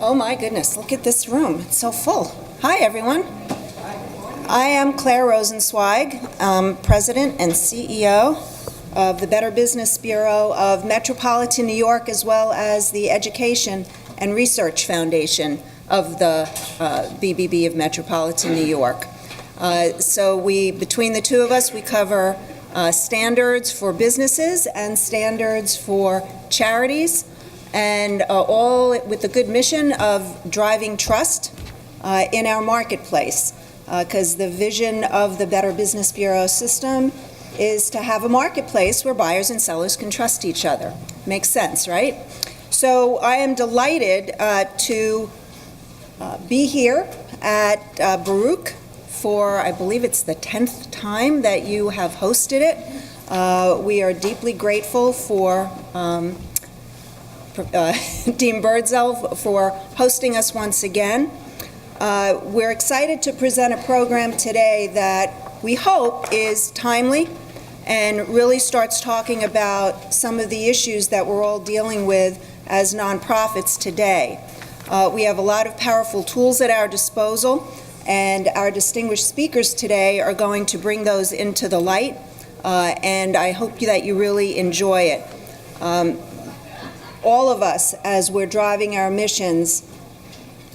Oh my goodness, look at this room. It's so full. Hi, everyone. I am Claire Rosenzweig, President and CEO of the Better Business Bureau of Metropolitan New York, as well as the Education and Research Foundation of the BBB of Metropolitan New York. So between the two of us, we cover standards for businesses and standards for charities, and all with the good mission of driving trust in our marketplace, because the vision of the Better Business Bureau system is to have a marketplace where buyers and sellers can trust each other. Makes sense, right? So I am delighted to be here at Baruch for, I believe it's the 10th time that you have hosted it. We are deeply grateful for Dean Birdsell for hosting us once again. We're excited to present a program today that we hope is timely and really starts talking about some of the issues that we're all dealing with as nonprofits today. We have a lot of powerful tools at our disposal, and our distinguished speakers today are going to bring those into the light, and I hope that you really enjoy it. All of us, as we're driving our missions,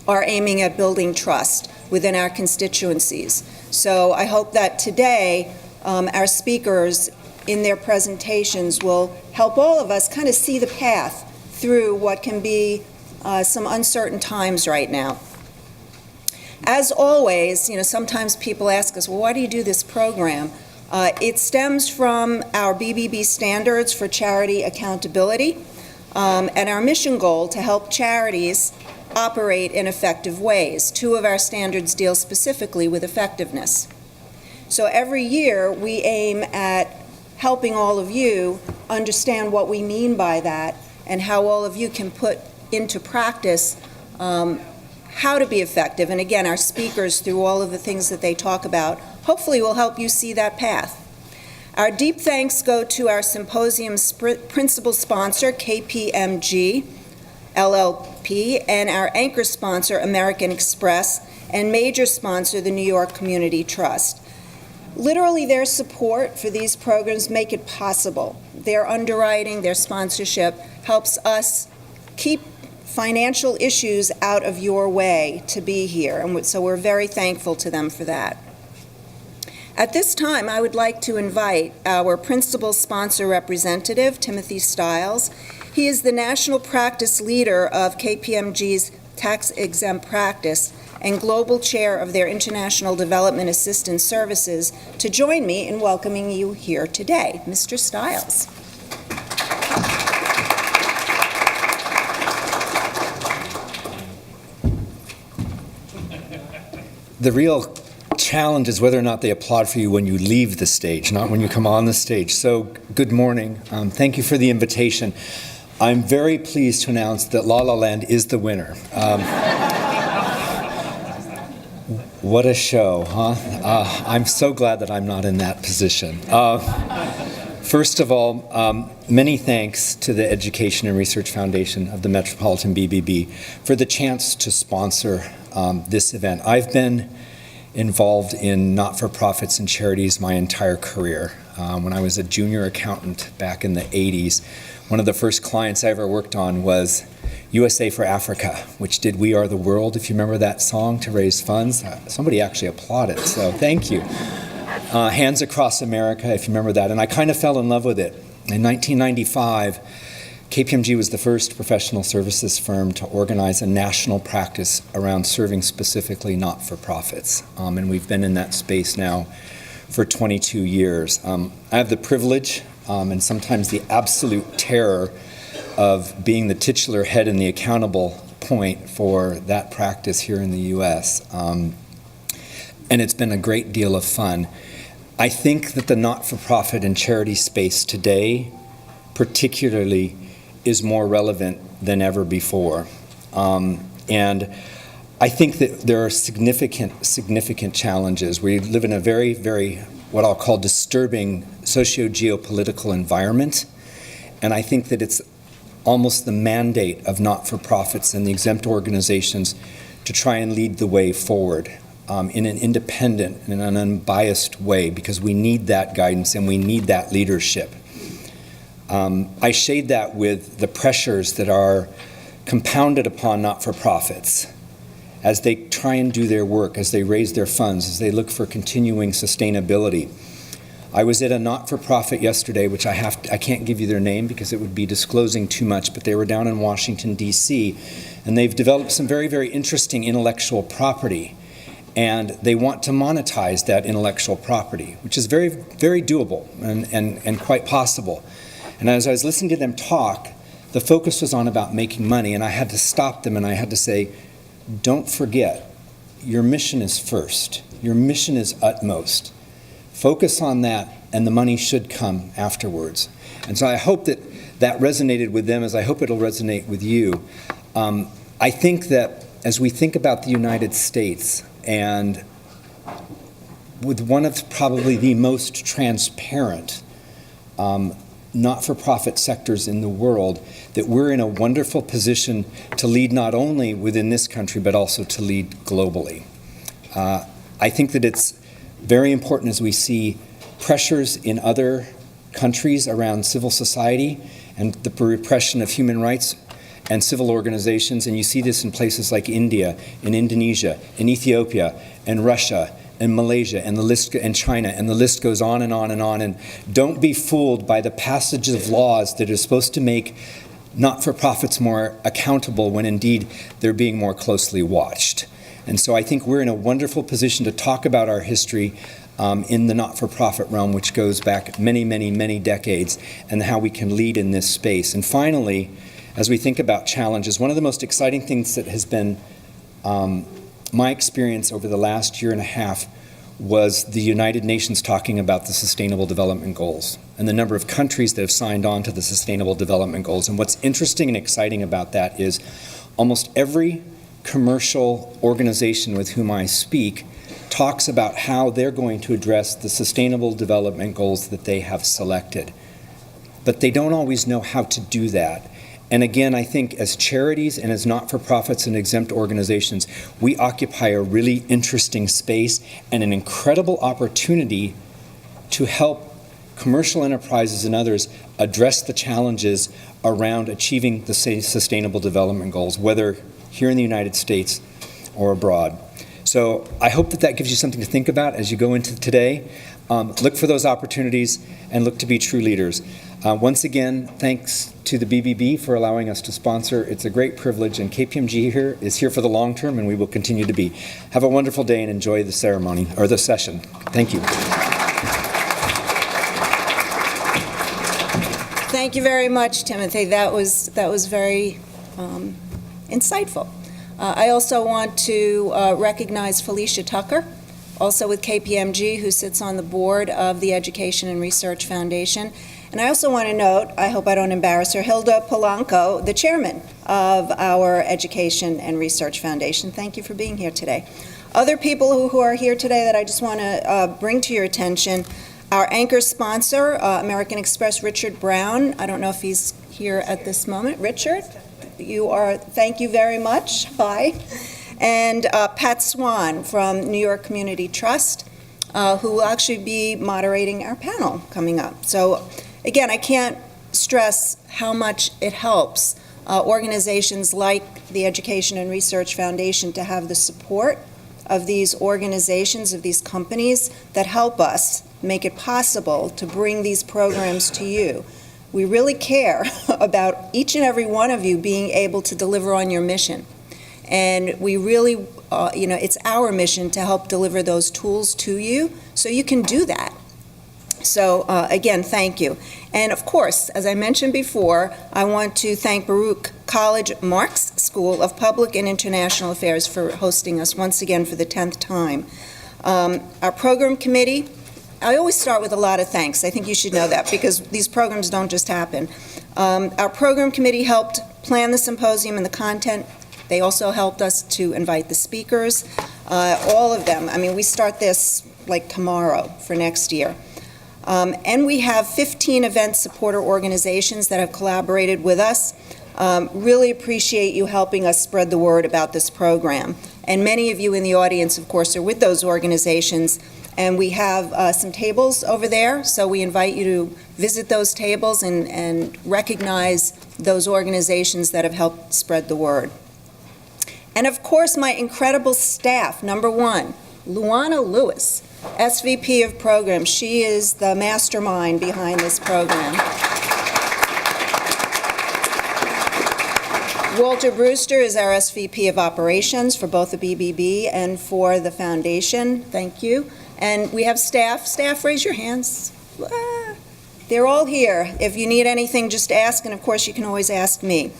are aiming at building trust within our constituencies. So I hope that today our speakers in their presentations will help all of us kind of see the path through what can be some uncertain times right now. As always, sometimes people ask us, well, why do you do this program? It stems from our BBB standards for charity accountability, and our mission goal to help charities operate in effective ways. Two of our standards deal specifically with effectiveness. So every year we aim at helping all of you understand what we mean by that and how all of you can put into practice how to be effective. And again, our speakers, through all of the things that they talk about, hopefully will help you see that path. Our deep thanks go to our symposium's principal sponsor, KPMG LLP, and our anchor sponsor, American Express, and major sponsor, the New York Community Trust. Literally, their support for these programs make it possible. Their underwriting, their sponsorship helps us keep financial issues out of your way to be here, and so we're very thankful to them for that. At this time, I would like to invite our principal sponsor representative, Timothy Stiles. He is the national practice leader of KPMG's tax-exempt practice and global chair of their International Development Assistance Services, to join me in welcoming you here today. Mr. Stiles. The real challenge is whether or not they applaud for you when you leave the stage, not when you come on the stage. So, good morning. Thank you for the invitation. I'm very pleased to announce that La La Land is the winner. What a show, huh? I'm so glad that I'm not in that position. First of all, many thanks to the Education and Research Foundation of the Metropolitan BBB for the chance to sponsor this event. I've been involved in not-for-profits and charities my entire career. When I was a junior accountant back in the 80s, one of the first clients I ever worked on was USA for Africa, which did We Are the World, if you remember that song, to raise funds. Somebody actually applauded, so thank you. Hands Across America, if you remember that, and I kind of fell in love with it. In 1995, KPMG was the first professional services firm to organize a national practice around serving specifically not-for-profits, and we've been in that space now for 22 years. I have the privilege and sometimes the absolute terror of being the titular head and the accountable point for that practice here in the U.S., and it's been a great deal of fun. I think that the not-for-profit and charity space today particularly is more relevant than ever before. And I think that there are significant challenges. We live in a very, very, what I'll call disturbing socio-geopolitical environment, and I think that it's almost the mandate of not-for-profits and the exempt organizations to try and lead the way forward in an independent and an unbiased way, because we need that guidance and we need that leadership. I shade that with the pressures that are compounded upon not-for-profits as they try and do their work, as they raise their funds, as they look for continuing sustainability. I was at a not-for-profit yesterday, which I can't give you their name because it would be disclosing too much, but they were down in Washington, D.C., and they've developed some very, very interesting intellectual property, and they want to monetize that intellectual property, which is very, very doable and quite possible. And as I was listening to them talk, the focus was on about making money, and I had to stop them and I had to say, don't forget, your mission is first. Your mission is utmost. Focus on that, and the money should come afterwards. And so I hope that that resonated with them, as I hope it'll resonate with you. I think that as we think about the United States, and with one of probably the most transparent not-for-profit sectors in the world, that we're in a wonderful position to lead not only within this country, but also to lead globally. I think that it's very important as we see pressures in other countries around civil society and the repression of human rights and civil organizations, and you see this in places like India, in Indonesia, in Ethiopia, and Russia, and Malaysia, and the list, and China, and the list goes on and on and on. And don't be fooled by the passage of laws that are supposed to make not-for-profits more accountable when indeed they're being more closely watched. And so I think we're in a wonderful position to talk about our history in the not-for-profit realm, which goes back many, many, many decades, and how we can lead in this space. And finally, as we think about challenges, one of the most exciting things that has been my experience over the last year and a half was the United Nations talking about the Sustainable Development Goals and the number of countries that have signed on to the Sustainable Development Goals. And what's interesting and exciting about that is almost every commercial organization with whom I speak talks about how they're going to address the Sustainable Development Goals that they have selected. But they don't always know how to do that. And again, I think as charities and as not-for-profits and exempt organizations, we occupy a really interesting space and an incredible opportunity to help commercial enterprises and others address the challenges around achieving the Sustainable Development Goals, whether here in the United States or abroad. So I hope that that gives you something to think about as you go into today. Look for those opportunities and look to be true leaders. Once again, thanks to the BBB for allowing us to sponsor. It's a great privilege, and KPMG here is here for the long term, and we will continue to be. Have a wonderful day and enjoy the ceremony, or the session. Thank you. Thank you very much, Timothy. That was very insightful. I also want to recognize Felicia Tucker, also with KPMG, who sits on the board of the Education and Research Foundation. And I also want to note, I hope I don't embarrass her, Hilda Polanco, the chairman of our Education and Research Foundation. Thank you for being here today. Other people who are here today that I just want to bring to your attention, our anchor sponsor, American Express, Richard Brown. I don't know if he's here at this moment. Richard, thank you very much. Hi. And Pat Swan from New York Community Trust, who will actually be moderating our panel coming up. So again, I can't stress how much it helps organizations like the Education and Research Foundation to have the support of these organizations, of these companies that help us make it possible to bring these programs to you. We really care about each and every one of you being able to deliver on your mission. And we really, it's our mission to help deliver those tools to you so you can do that. So again, thank you. And of course, as I mentioned before, I want to thank Baruch College Marx School of Public and International Affairs for hosting us once again for the 10th time. Our program committee, I always start with a lot of thanks. I think you should know that because these programs don't just happen. Our program committee helped plan the symposium and the content. They also helped us to invite the speakers, all of them. I mean, we start this like tomorrow for next year. And we have 15 event supporter organizations that have collaborated with us. Really appreciate you helping us spread the word about this program. And many of you in the audience, of course, are with those organizations. And we have some tables over there, so we invite you to visit those tables and recognize those organizations that have helped spread the word. And of course, my incredible staff. Number one, Luana Lewis, SVP of Programs. She is the mastermind behind this program. Walter Brewster is our SVP of Operations for both the BBB and for the Foundation. Thank you. And we have staff. Staff, raise your hands. They're all here. If you need anything, just ask, and of course, you can always ask me.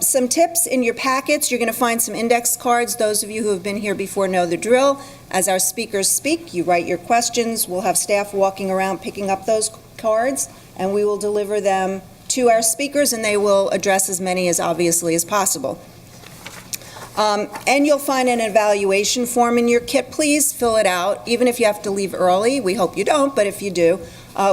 Some tips in your packets. You're going to find some index cards. Those of you who have been here before know the drill. As our speakers speak, you write your questions. We'll have staff walking around picking up those cards, and we will deliver them to our speakers, and they will address as many as obviously as possible. And you'll find an evaluation form in your kit. Please fill it out, even if you have to leave early. We hope you don't, but if you do,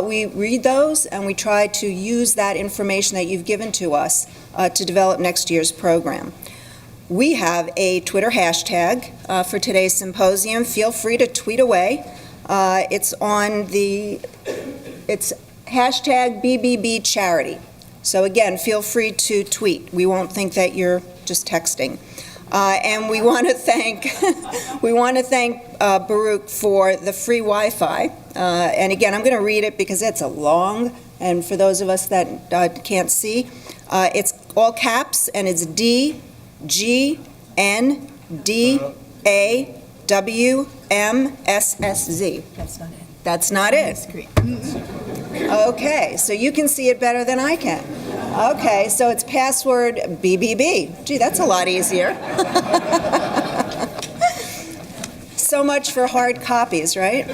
we read those and we try to use that information that you've given to us to develop next year's program. We have a Twitter hashtag for today's symposium. Feel free to tweet away. It's hashtag BBB Charity. So again, feel free to tweet. We won't think that you're just texting. And we want to thank Baruch for the free Wi-Fi. And again, I'm going to read it because it's a long, and for those of us that can't see, it's all caps, and it's DGNDAWMSSZ. That's not it. That's not it. Screen. Okay, so you can see it better than I can. Okay, so it's password BBB. Gee, that's a lot easier. So much for hard copies, right?